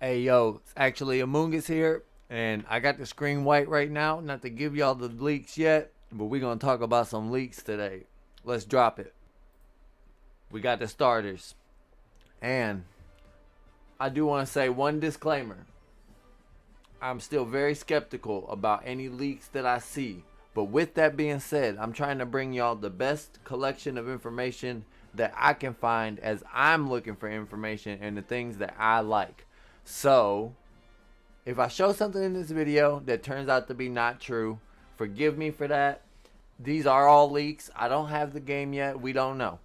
Hey yo, it's actually Amoonguss here, and I got the screen white right now, not to give y'all the leaks yet, but we're gonna talk about some leaks today. Let's drop it. We got the starters, and I do want to say one disclaimer. I'm still very skeptical about any leaks that I see, but with that being said, I'm trying to bring y'all the best collection of information that I can find as I'm looking for information and the things that I like. So, if I show something in this video that turns out to be not true, forgive me for that. These are all leaks. I don't have the game yet. We don't know.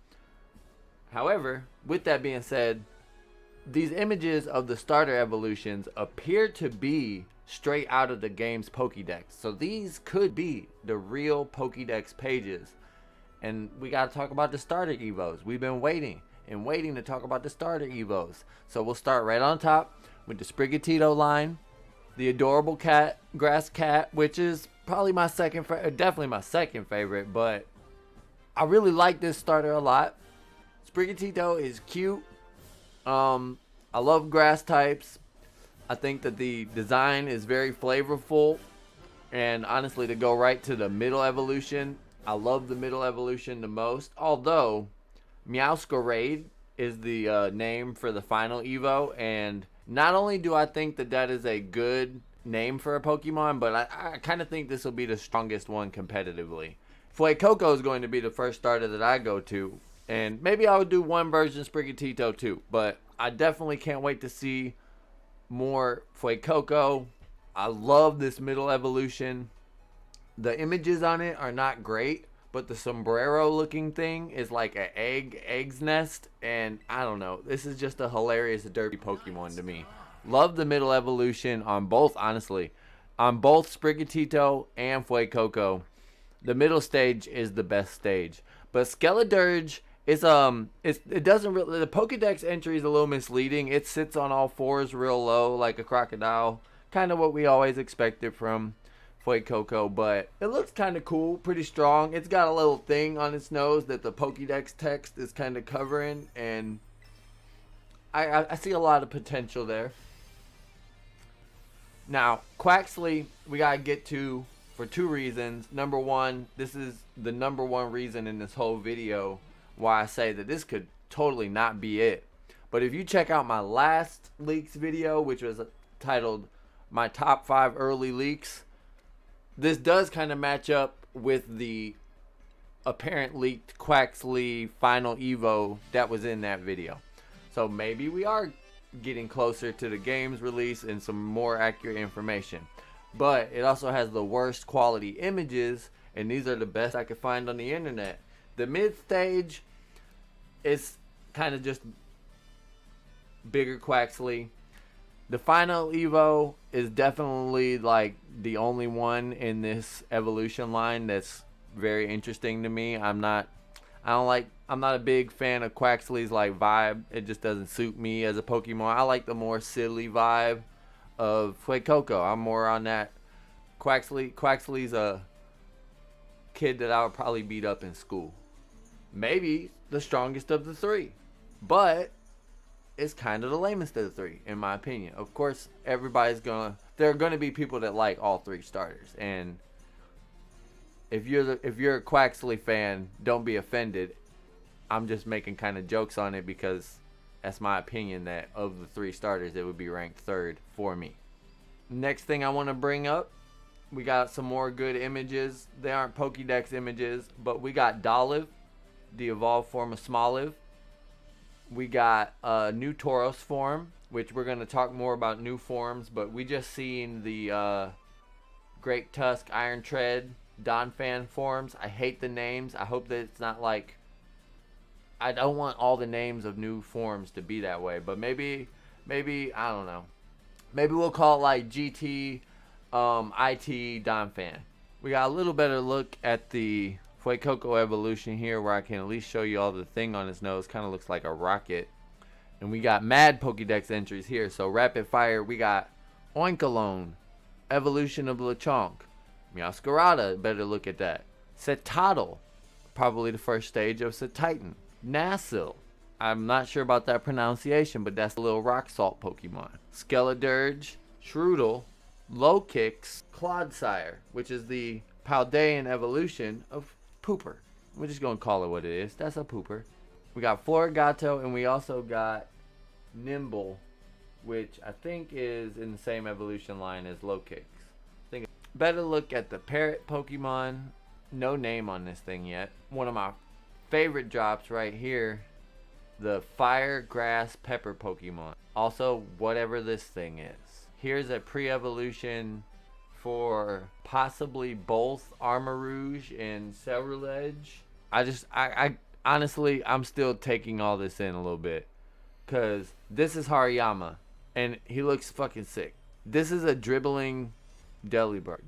However, with that being said, these images of the starter evolutions appear to be straight out of the game's Pokedex. So these could be the real Pokedex pages. And we got to talk about the starter Evos. We've been waiting and waiting to talk about the starter Evos. So we'll start right on top with the Sprigatito line. The adorable cat, grass cat, which is probably my definitely my second favorite, but I really like this starter a lot. Sprigatito is cute. I love grass types. I think that the design is very flavorful, and honestly, to go right to the middle evolution, I love the middle evolution the most. Although Meowscarade is the name for the final Evo, and not only do I think that that is a good name for a Pokemon, but I kind of think this will be the strongest one competitively. Fuecoco is going to be the first starter that I go to, and maybe I would do one version Sprigatito too, but I definitely can't wait to see more Fuecoco. I love this middle evolution. The images on it are not great, but the sombrero looking thing is like an egg's nest, and I don't know, this is just a hilarious derpy Pokemon to me. Love the middle evolution on both, honestly, on both Sprigatito and Fuecoco. The middle stage is the best stage, but Skeledirge is it doesn't really, the Pokedex entry is a little misleading. It sits on all fours real low like a crocodile, kind of what we always expected from Fuecoco, but it looks kind of cool, pretty strong. It's got a little thing on its nose that the Pokedex text is kind of covering, and I see a lot of potential there. Now, Quaxley, we gotta get to for two reasons. Number one, this is the number one reason in this whole video why I say that this could totally not be it. But if you check out my last leaks video, which was titled My Top 5 Early Leaks, this does kind of match up with the apparent leaked Quaxley final Evo that was in that video. So maybe we are getting closer to the game's release and some more accurate information. But it also has the worst quality images, and these are the best I could find on the internet. The mid stage is kind of just bigger Quaxley. The final Evo is definitely like the only one in this evolution line that's very interesting to me. I'm not a big fan of Quaxley's like vibe. It just doesn't suit me as a Pokemon. I like the more silly vibe of Fuecoco. I'm more on that. Quaxley's a kid that I would probably beat up in school. Maybe the strongest of the three, but it's kind of the lamest of the three, in my opinion. Of course, there are gonna be people that like all three starters, and if you're a Quaxley fan, don't be offended. I'm just making kind of jokes on it because that's my opinion, that of the three starters, it would be ranked third for me. Next thing I want to bring up, we got some more good images. They aren't Pokedex images, but we got Dolive, the evolved form of Smoliv. We got a new Tauros form, which we're going to talk more about new forms, but we just seen the Great Tusk, Iron Tread, Donphan forms. I hate the names. I hope that it's not like, I don't want all the names of new forms to be that way, but maybe I don't know. Maybe we'll call it like GT IT Donphan. We got a little better look at the Fuecoco evolution here, where I can at least show you all the thing on his nose. Kind of looks like a rocket. And we got mad Pokedex entries here. So rapid fire, we got Oinkalone, evolution of Lechonk. Meowscarada, better look at that. Setotl, probably the first stage of Setitan. Nasil, I'm not sure about that pronunciation, but that's a little rock salt Pokemon. Skeledirge, Shroodle, Lowkicks, Clodsire, which is the Paldean evolution of Pooper. We're just going to call it what it is. That's a Pooper. We got Florigato, and we also got Nimble, which I think is in the same evolution line as Lowkicks. Better look at the Parrot Pokemon. No name on this thing yet. One of my favorite drops right here. The Fire, Grass, Pepper Pokemon. Also, whatever this thing is. Here's a pre-evolution for possibly both Armarouge and Cerulege. I honestly, I'm still taking all this in a little bit. Because this is Hariyama. And he looks fucking sick. This is a dribbling Delibird.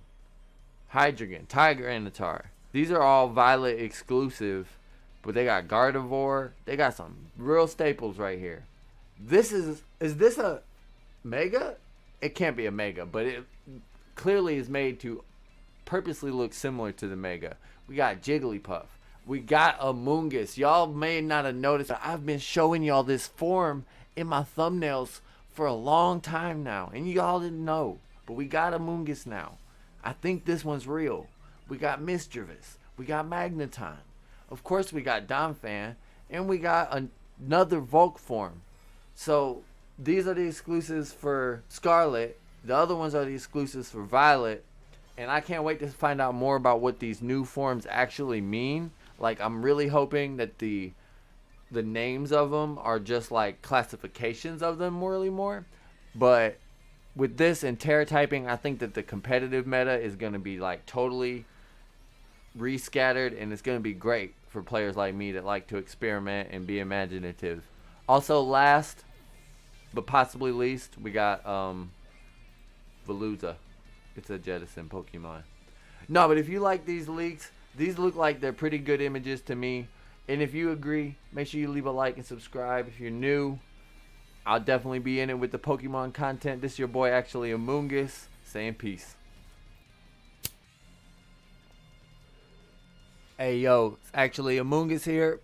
Hydreigon, Tyranitar. These are all Violet exclusive. But they got Gardevoir. They got some real staples right here. This is this a Mega? It can't be a Mega, but it clearly is made to purposely look similar to the Mega. We got Jigglypuff. We got Amoonguss. Y'all may not have noticed, but I've been showing y'all this form in my thumbnails for a long time now. And y'all didn't know. But we got Amoonguss now. I think this one's real. We got Mischievous. We got Magneton. Of course, we got Donphan. And we got another Volk form. So, these are the exclusives for Scarlet. The other ones are the exclusives for Violet. And I can't wait to find out more about what these new forms actually mean. Like, I'm really hoping that the names of them are just like classifications of them really more. But with this and Terra typing, I think that the competitive meta is going to be like totally rescattered, and it's going to be great for players like me that like to experiment and be imaginative. Also, last but possibly least, we got Veluza. It's a Jettison Pokemon. No, but if you like these leaks, these look like they're pretty good images to me. And if you agree, make sure you leave a like and subscribe. If you're new, I'll definitely be in it with the Pokemon content. This is your boy, actually, Amoonguss, saying peace. Hey, yo, it's actually Amoonguss here.